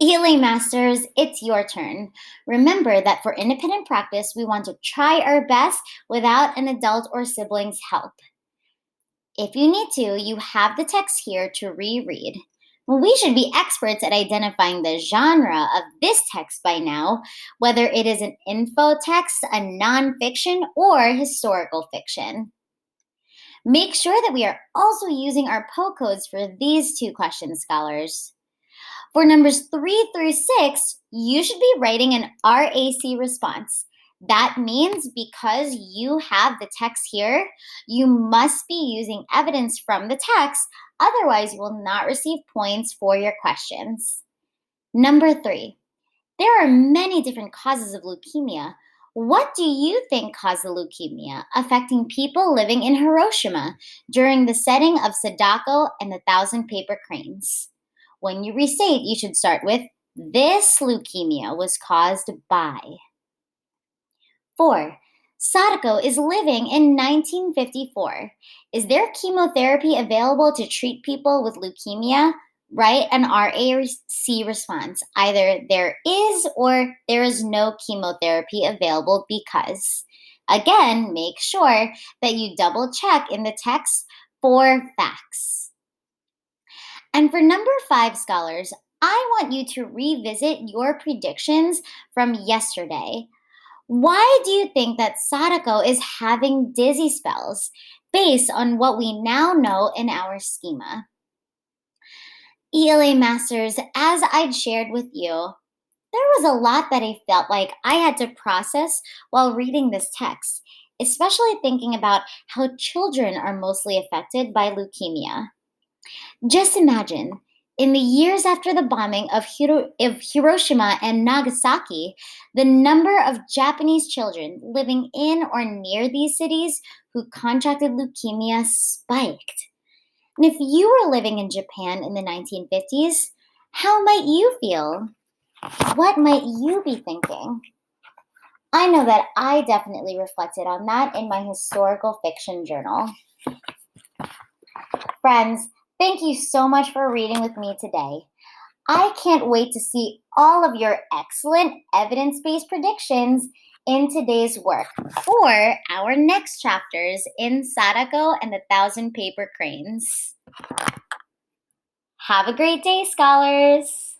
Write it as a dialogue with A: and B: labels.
A: ELA Masters, it's your turn. Remember that for independent practice, we want to try our best without an adult or sibling's help. If you need to, you have the text here to reread. Well, we should be experts at identifying the genre of this text by now, whether it is an info text, a nonfiction, or historical fiction. Make sure that we are also using our PO codes for these two questions, scholars. For numbers 3 through 6, you should be writing an RAC response. That means because you have the text here, you must be using evidence from the text, otherwise, you will not receive points for your questions. Number 3, there are many different causes of leukemia. What do you think caused the leukemia, affecting people living in Hiroshima during the setting of Sadako and the Thousand Paper Cranes? When you restate, you should start with, this leukemia was caused by. 4. Sadako is living in 1954. Is there chemotherapy available to treat people with leukemia? Write an RAC response. Either there is or there is no chemotherapy available because. Again, make sure that you double check in the text for facts. And for number 5, scholars, I want you to revisit your predictions from yesterday. Why do you think that Sadako is having dizzy spells based on what we now know in our schema? ELA Masters, as I'd shared with you, there was a lot that I felt like I had to process while reading this text, especially thinking about how children are mostly affected by leukemia. Just imagine, in the years after the bombing of Hiroshima and Nagasaki, the number of Japanese children living in or near these cities who contracted leukemia spiked. And if you were living in Japan in the 1950s, how might you feel? What might you be thinking? I know that I definitely reflected on that in my historical fiction journal. Friends, thank you so much for reading with me today. I can't wait to see all of your excellent evidence-based predictions in today's work for our next chapters in Sadako and the Thousand Paper Cranes. Have a great day, scholars!